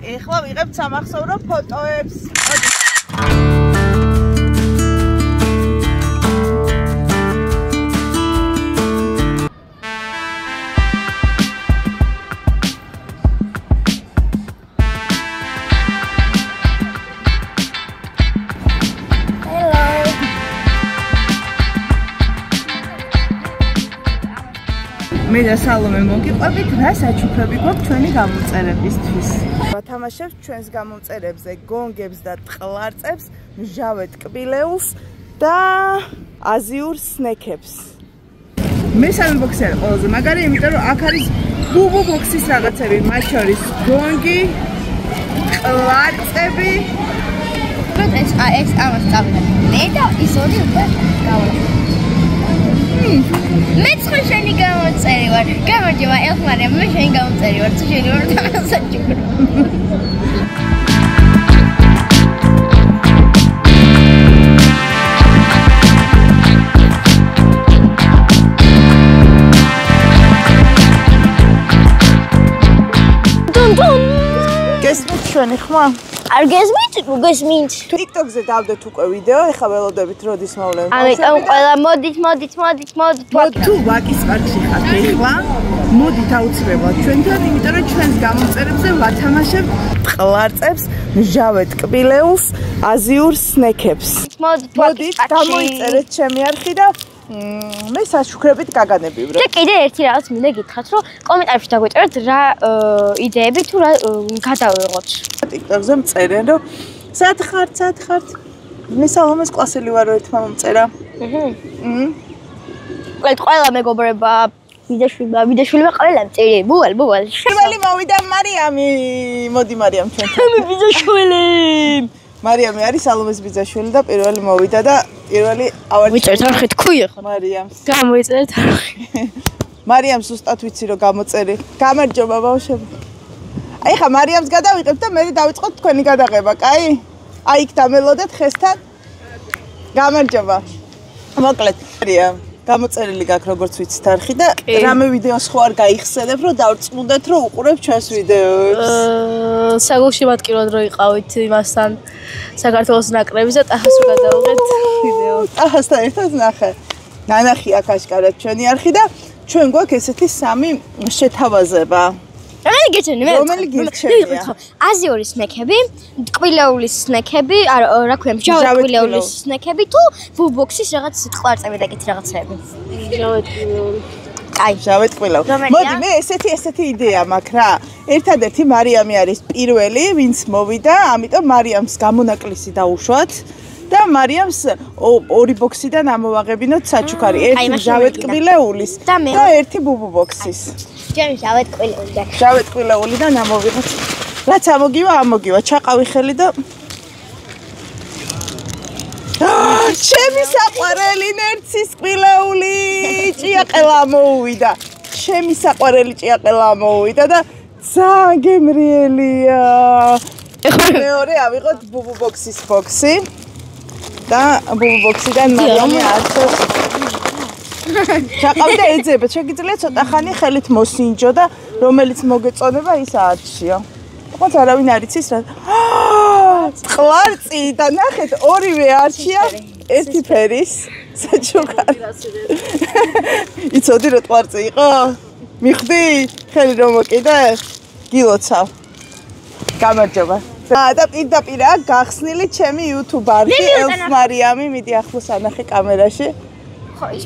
ეხლა ვიღებთ სამახსოვრო ფოტოებს. მე და სალომე მოგიყვებით, რა საჩუქრები გვაქვს ჩვენი გამოწერებისთვის. ვათამაშებთ ჩვენს გამოწერებზე გონგებს და ტყლარწებს, მჟავე ტკბილეულს და აზიურ სნექებს. მესამე ბოქსი არის ყველაზე მაგარი, იმიტომ რომ აქ არის ბუბუ ბოქსის რაღაცები, მათ შორის გონგი, ტყლარწები. ეს ამას წავიდა. მე და ის ორი უკვე გავაკეთე. მე სხვა შენი გამოწერი ვარ. გამარჯობა ელხმარია, მე შენი გამოწერი ვარ. თუ შენი ვარ თამასაჩუქრო. გესმით ჩვენი ხმა? არ გესმით? გესმით. TikTok-ზე დავდეთ უკვე ვიდეო, ეხლა ველოდებით როდის მოვლენ. ამიტომ ყველა მოდით. თუ ვაკის პარკში ხართ ეხლა, მოდით აუცილებლად ჩვენთან, იმიტომ რომ ჩვენს გამოწერებზე ვათამაშებთ ტყლარწებს, მჟავე ტკბილეულს, აზიურ სნექებს. მოდით, გამოიწერეთ ჩემი არხი და მე საშუქრებით გაგანებივრებ. და კიდე ერთი რაღაც მინდა გითხრათ, რომ კომენტარებში დაგვიწეროთ რა იდეები თუ რა გადავიღოთ. TikTok-ზე მწერენ, რომ სად ხართ? მე სალომეს კლასელი ვარო ერთმა მომწერა. ყველა მეგობრება, ვიდეოშვილმა ყველა მწერე. ბუვალ. პირველი მოვიდა მარიამი. მოდი მარიამ ჩვენთან. მე ვიდეოშვილი. მარიამი არის სალომეს ბიძაშვილი და პირველი მოვიდა და პირველი ავარჩია. ვიწერეთ არხი თქვი ახლა. მარიამს. გამოიწერეთ არხი. მარიამს ზუსტად ვიცი რომ გამაწერი. გამარჯობა ბავშვები. აი ხა მარიამს გადავიღებ და მე დავიწყოთ თქვენი გადაღება, კაი? აი იქ დამელოდეთ ხესთან. გამარჯობა. მოკლედ, მარიამ, გამოწერილი გაქვს როგორც ვიცით არხი და რამე ვიდეოს ხო არ გაიხსენებ, რომ დავწმუნდეთ რომ უყურებ ჩვენს ვიდეოებს. საგულში მატკივრად რო იყავით იმასთან საქართველოს ნაკრების და ტახას რო გადავიღეთ ვიდეო. ტახასთან ერთად ნახე. ნანახი აქ აშკარად ჩვენი არხი და ჩვენ გვაქვს ესეთი სამი შეთავაზება. რომელი გირჩენია? რომელი გირჩენია? აზიური სნექები, ტკბილეულის სნექები, რა ქვია, მჟავე ტკბილეულის სნექები თუ ბუბოქსის რაღაც ტყლარწები და ეგეთი რაღაცები. მჟავე ტკბილეული. აი, მჟავე ტკბილეული. მოდი, მე ესეთი იდეა მაქვს რა. ერთადერთი მარიამი არის პირველი, ვინც მოვიდა, ამიტომ მარიამს გამონაკლისი დაუშვათ. და მარიამს ორი ბოქსიდან ამოვაღებინოთ საჩუქარი, ერთი მჟავე ტკბილეულის და ერთი ბუბუ ბოქსის. ჩემ მჟავე ტკბილეული. მჟავე ტკბილეულიდან ამოვიღოთ. რაც ამოგივა, ჩაყავი ხელი და ჩემი საყვარელი ნერცის ტკბილეული ჭიაყელა მოუვიდა. ჩემი საყვარელი ჭიაყელა მოუვიდა და ძალიან გემრიელია. ეხლა მეორე ავიღოთ ბუბუ ბოქსის ბოქსი. და ბუბუ ბოქსიდან მარიამი არც ჩაყავდა ეძება, შეგიძლიათ ცოტა ხანი ხელით მოსინჯო და რომელიც მოგეწონება ის აარჩიო. თქოს არავინ არ იცის რა. ტყლარწი და ნახეთ ორივე არჩია ერთი ფერის საჩუქარი. იცოდი რომ ტყლარწი იყო? მიხვდი? ხელი რომ მოკიდე? გილოცავ. გამარჯობა. და პირდაპირ აქ გახსნილი ჩემი YouTube არხი ელს მარიამი, მიდი ახლოს ანახე კამერაში. ხო ის.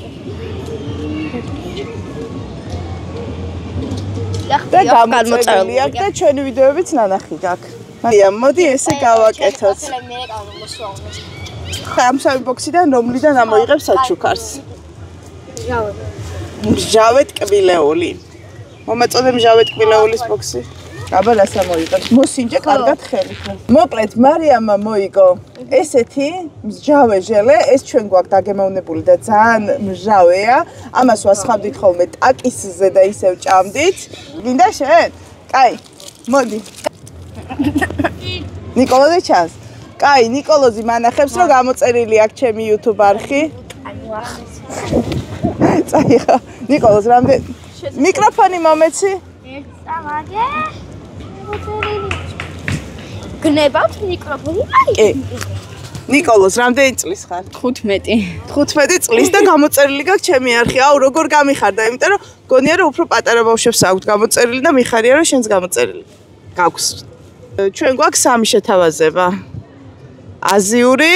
და გამოწერილი აქვს და ჩვენი ვიდეოებიც ნანახი გაქვს. მარიამ, მოდი ესე გავაკეთოთ. ხა ამ სამი ბოქსიდან რომლიდან ამოიღებ საჩუქარს? მჟავე ტკბილეული. მომეწოდე მჟავე ტკბილეულის ბოქსი. აბა რასა მოიგებს? მოსინჯე კარგად ხელი. მოკლედ მარიამმა მოიგო ესეთი მჟავე ჟელე, ეს ჩვენ გვაქვს დაგემოვნებული და ძალიან მჟავეა. ამას ვასხავდით ხოლმე ტაკისზე და ისევ ჭამდით. გინდა შენ? კაი, მოდი. ნიკოლოზი ჩანს. კაი, ნიკოლოზი მანახებს რომ გამოწერილი აქვს ჩემი YouTube არხი. წაიღო. ნიკოლოზ რამდენი მიკროფონი მომეცი? წავაგე. გნებავთ მიკროფონი. კი. ნიკოლოზ, რამდენი წლის ხარ? 15. 15 წლის და გამოწერილი გაქვს ჩემი არხი. აუ, როგორ გამიხარდა, იმიტომ რომ გონია რომ უფრო პატარა ბავშვებს აქვთ გამოწერილი და მიხარია რომ შენს გამოწერილი გაქვს. ჩვენ გვაქვს სამი შეთავაზება. აზიური,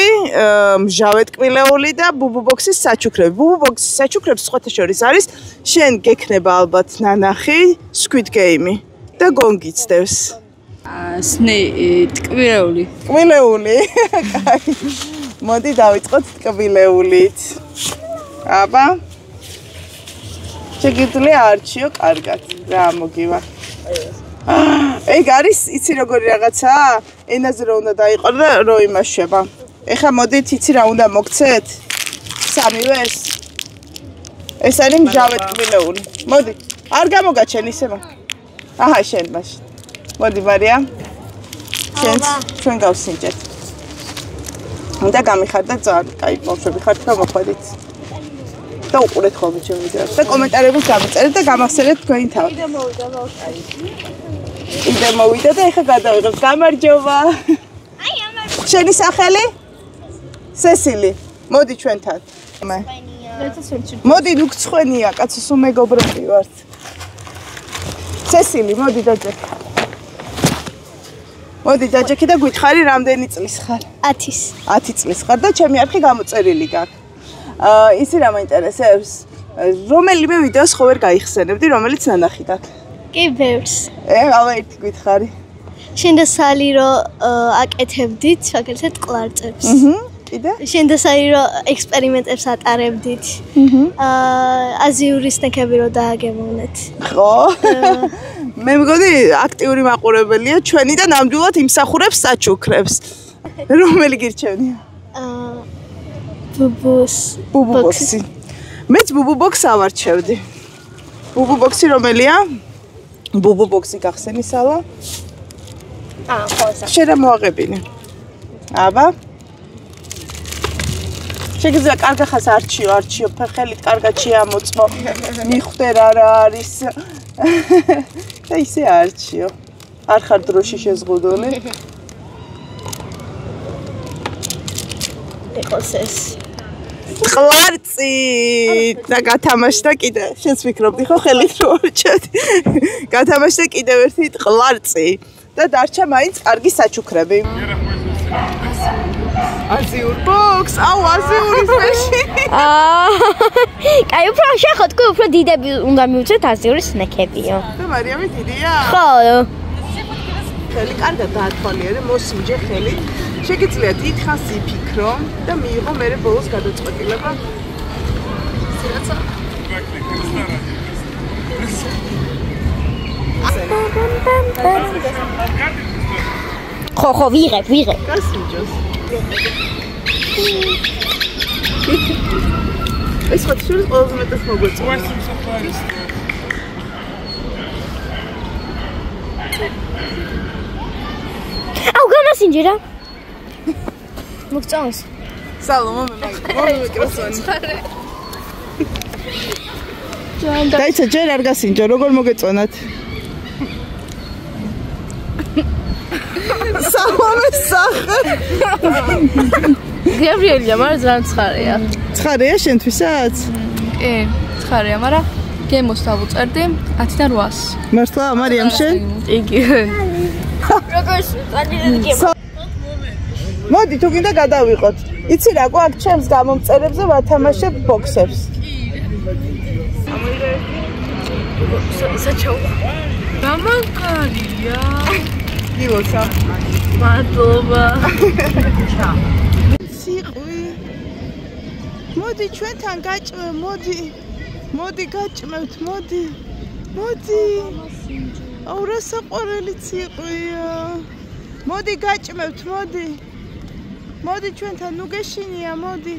მჟავე ტკბილეული და ბუბუ-ბოქსის საჩუქრები. ბუბუ-ბოქსის საჩუქრებს სხვათა შორის არის შენ გექნება ალბათ ნანახი, Squid Game და გონგიც დევს. სნე ტკბილეული. ტკბილეული. კაი. მოდი დავიწყოთ ტკბილეულით. აბა. შეგიძლია არჩიო კარგად. რა მოგივა. ეგ არის იცი როგორი რაღაცა? ენაზე რო უნდა დაიყო და რო იმაშება. ეხლა მოდით იცი რა უნდა მოგცეთ? სამივეს. ეს არის მჟავე ტკბილეული. მოდი. არ გამოგაჩენ ისევა. აჰა შენ მაშინ. მოდი მარია. ჩვენ გავსინჯეთ. უნდა გამიხარდა ძალიან კაი ბავშვები ხართ და მოხვედით. და უყურეთ ხოლმე ჩემ ვიდეოს და კომენტარებით გამოწერეთ და გამახსენეთ თქვენი თავი. იდე მოვიდა და ეხა გადავიღებ. გამარჯობა. აი ამარ. შენი სახელი? სესილი. მოდი ჩვენთან. მოდი უკცხვენია, კაცო, სულ მეგობრები ვართ. სესილი, მოდი დაჯექ. მოდი დაჯექი და გითხარი რამდენი წლის ხარ? 10-ის. 10 წლის ხარ და ჩემი არხი გამოწერილი გაქვს. ისი რა მაინტერესებს? რომელიმე ვიდეოს ხო ვერ გაიხსენებდი, რომელიც ნანახი გაქვს? კი, ბევრს. აბა ერთი გითხარი. შენ და სალი რო აკეთებდით, მაგალითად ყლარწებს. კიდე? შენ და სალი რო ექსპერიმენტებს ატარებდით. აზიური სნექები რო დააგემოვნეთ. ხო? მე მგონი აქტიური მაყურებელია ჩვენი და ნამდვილად იმსახურებს საჩუქრებს. რომელი გირჩევნია? ბუბუ-ბოქსი. მეც ბუბუ-ბოქსს ავარჩევდი. ბუბუ-ბოქსი რომელია? ბუბუ-ბოქსი გახსენი სალა? ხო, ესა. შენ რა მოაღებინე? აბა. შეგიძლია კარგახას არჩიო, ფეხელით კარგად შეამოწმო. მიხვდე რა არის. და ისე არჩიო. არ ხარ დროში შეზღუდული? ეხოს ეს. ყლარწი და გათამაშდა კიდე. შენს ვიქრობდი ხო ხელით რო არჩევდი. გათამაშდა კიდევ ერთი ყლარწი და დარჩა მაინც კარგი საჩუქრები. აზიურ ბოქს, აუ აზიურის მეში. კაი, უფრო შეხო თქვი, უფრო დიდები უნდა მივუწევთ აზიურის სნექებიო. და მარიამი დიდია? ხო. ხელი კარგად დაათვალიერე, მოსინჯე ხელით. შეგიძლია დიდხანს იფიქრო და მიიღო მერე ბოლოს გადაწყვეტილება. ხო, ვიღებ. გასინჯოს. ეს ხო შეიძლება ყველაზე მეტად მოგვეწონა. აუ, გამასინჯე რა. მოგწონს. სალომო მე მიკროფონი. დაიცა ჯერ არ გასინჯო, როგორ მოგეწონათ? სალომე სახე. გებრიელია, მაგრამ ძალიან ცხარეა. ცხარეა შენთვისაც? კი, ცხარეა, მაგრამ გემოს დავუწერდი 10-დან 800. მართლა, მარიამ შენ? იგი. როგორც ადილი გემო. მოდი თუ გინდა გადავიყოთ. იცი რა გვაქვს ჩემს გამომწერებზე ვათამაშებ ბოქსებს. გამანკარია. დივოცა. მადლობა. ციყვი. მოდი ჩვენთან გაჭმე, მოდი. მოდი გაჭმევთ, მოდი. აუ რა საყვარელი ციყვია. მოდი გაჭმევთ, მოდი. მოდი ჩვენთან ნუ გეშინია, მოდი.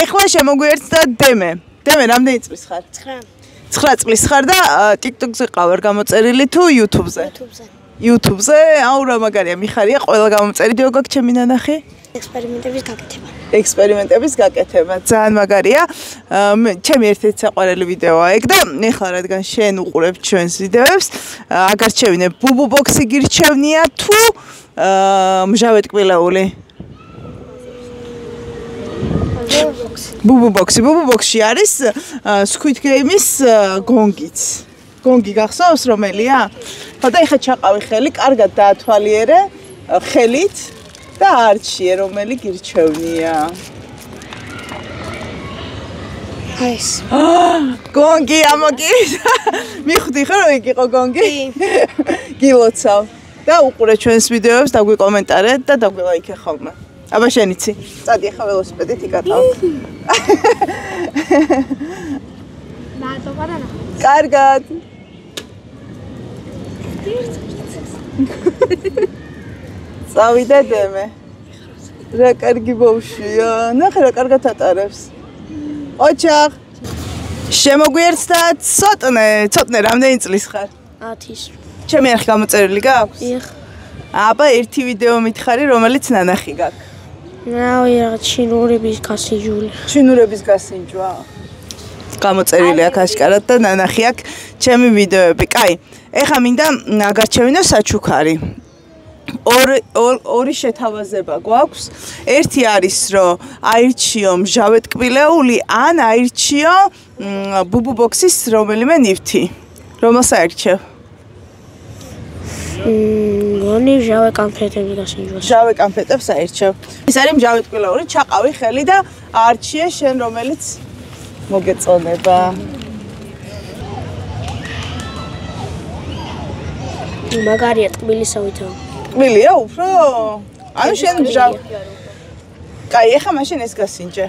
ეხლა შემოგვიერთდა დემე. დემე რამდენი წლის ხარ? 9 წლის ხარ და TikTok-ზე ყავარ გამოწერილი თუ YouTube-ზე? YouTube-ზე. აუ რა მაგარია, მიხარია ყველა გამოწერილი. გოგ ჩემი ნანახი? ექსპერიმენტების გაკეთება. ექსპერიმენტების გაკეთება. ძალიან მაგარია. ჩემი ერთ-ერთი საყვარელი ვიდეოა ეგ და ეხლა რადგან შენ უყურებ ჩვენს ვიდეოებს, აგარჩევინე ბუბუ ბოქსი გირჩევნია თუ მჟავე ტკბილეული? ბუბუ ბოქსში არის Squid Game-ის გონგიც. გონგი გახსოვს რომელია? ხო და ეხლა ჩაყავი ხელი, კარგად დაათვალიერე ხელით და არჩიე რომელი გირჩევნია. ეს. გონგი ამოგი. მიხვდი ხო რომ იყო გონგი? გილოცავ. და უყურე ჩვენს ვიდეოებს, დაგვიკომენტარე და დაგვილაიქე ხოლმე. აბა შენ იცი? წადი ახლა ველოსიპედით იკატავ. კარგად. წავიდა დემე. რა კარგი ბავშვია. ნახე რა კარგად ატარებს. ოჩახ. შემოგვიერთდა ცოტნე რამდენი წლის ხარ? 10-ის. ჩემი არხი გამოწერილი გაქვს? დიახ. აბა ერთი ვიდეო მითხარი რომელიც ნანახი გაქვს. რავი რაღაც ჩინურების გასინჯული. ჩინურების გასინჯვა. გამოწერილი აქ აშკარად და ნანახი აქ ჩემი ვიდეოები. კაი. ეხლა მინდა აგარჩევინო საჩუქარი. ორი შეთავაზება გვაქვს. ერთი არის რომ აირჩიო მჟავე ტკბილეული ან აირჩიო ბუბუ ბოქსის რომელიმე ნივთი. რომელს აირჩევ? გონი მჟავე კანფეტები გასინჯვას. მჟავე კანფეტებს აირჩევ. ეს არის მჟავე ტკბილეული, ჩაყავი ხელი და არჩიე შენ რომელიც მოგეწონება. მაგარია ტკბილისავითო. ტკბილია უფრო? ანუ შენ მჟავ. კაი, ეხლა მაშინ ეს გასინჯე.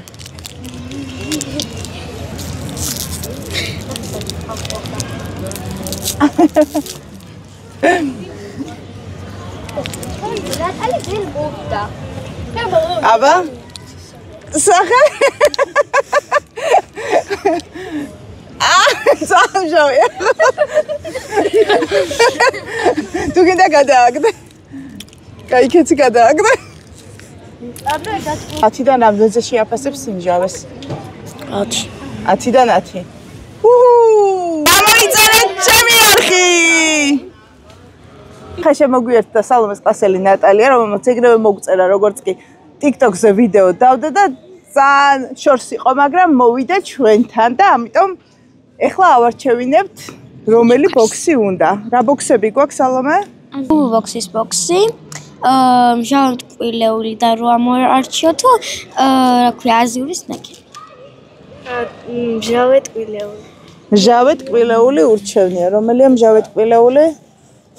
აბა? სახე? სამჟავია. თუ გინდა გადააგდე. კაი, კეცი გადააგდე. 10-დან რამდენზე შეაფასებს სიმჟავეს? 10. 10-დან 10. გამოიწერეთ ჩემი არხი! ხა შემოგვიერთდა სალომეს ყასელი ნატალია, რომელმაც ეგრევე მოგწერა როგორც კი TikTok-ზე ვიდეო დავდა და ძალიან შორს იყო, მაგრამ მოვიდა ჩვენთან და ამიტომ ეხლა ავარჩევინებთ რომელი ბოქსი უნდა. რა ბოქსები გვაქვს სალომე? ბუბუ ბოქსის ბოქსი, მჟავე ტკბილეული და რო ამოარჩიო თუ რა ქვია აზიური სნეკი. მჟავე ტკბილეული. მჟავე ტკბილეული ურჩევნია. რომელია მჟავე ტკბილეული?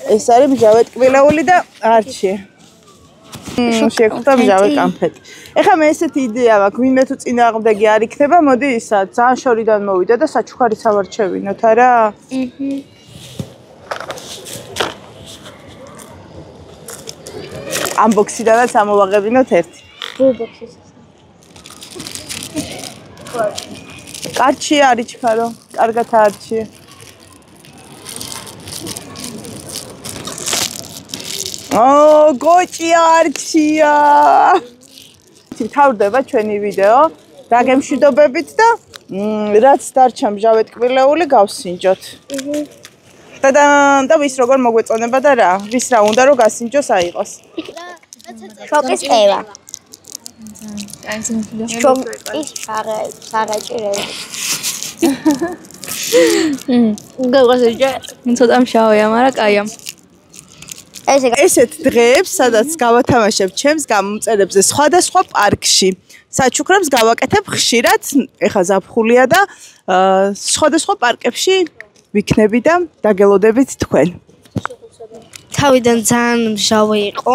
ეს არის მჟავე ტკბილეული და არჩიე. შეხვდა მჟავე კანფეტი. ეხლა მე ესეთი იდეა მაქვს, ვინმე თუ წინააღმდეგი არ იქნება, მოდი ისა ძალიან შორიდან მოვიდა და საჩუქარიც ავარჩევინოთ, არა? ამ ბოქსიდანაც ამოვაღებინოთ ერთი. ბუბუ ბოქსის. კარჩია არიჩქარო, კარგად არჩიე. გოჭი არჩია. თავდება ჩვენი ვიდეო დაგემშვიდობებით და რაც დარჩა მჟავე ტკბილეული გავსინჯოთ. და ვის როგორ მოგვეწონება და რა, ვის რა უნდა რომ გასინჯოს აიყოს. შოკის ყევა. შოკის საღაჭირები. გაგასინჯე, ცოტა მშავია, მაგრამ კაია. ესეთ დღეებს, სადაც გავათამაშებ ჩემს გამომწერებზე სხვადასხვა პარკში. საჩუქრებს გავაკეთებ ხშირად, ეხა ზაფხულია და სხვადასხვა პარკებში ვიქნები და დაგელოდებით თქვენ. თავიდან ძალიან მჟავე იყო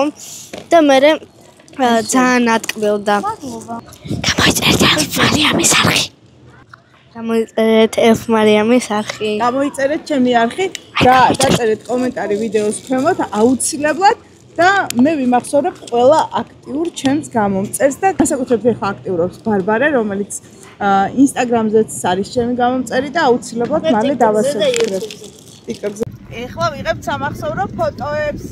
და მე ძალიან ატკბილდა. გამოიწერეთ მარიამის არხი. გამოიწერეთ ჩემი არხი და დაწერეთ კომენტარი ვიდეოს ქვემოთ აუცილებლად და მე ვიმახსოვრებ ყველა აქტიურ ჩემს გამომწერს და განსაკუთრებით ახლა აქტიურობს ბარბარე, რომელიც Instagram-ზეც არის ჩემი გამომწერი და აუცილებლად მალე დავასრულებ. TikTok-ზე. ეხლა ვიღებთ სამახსოვრო ფოტოებს.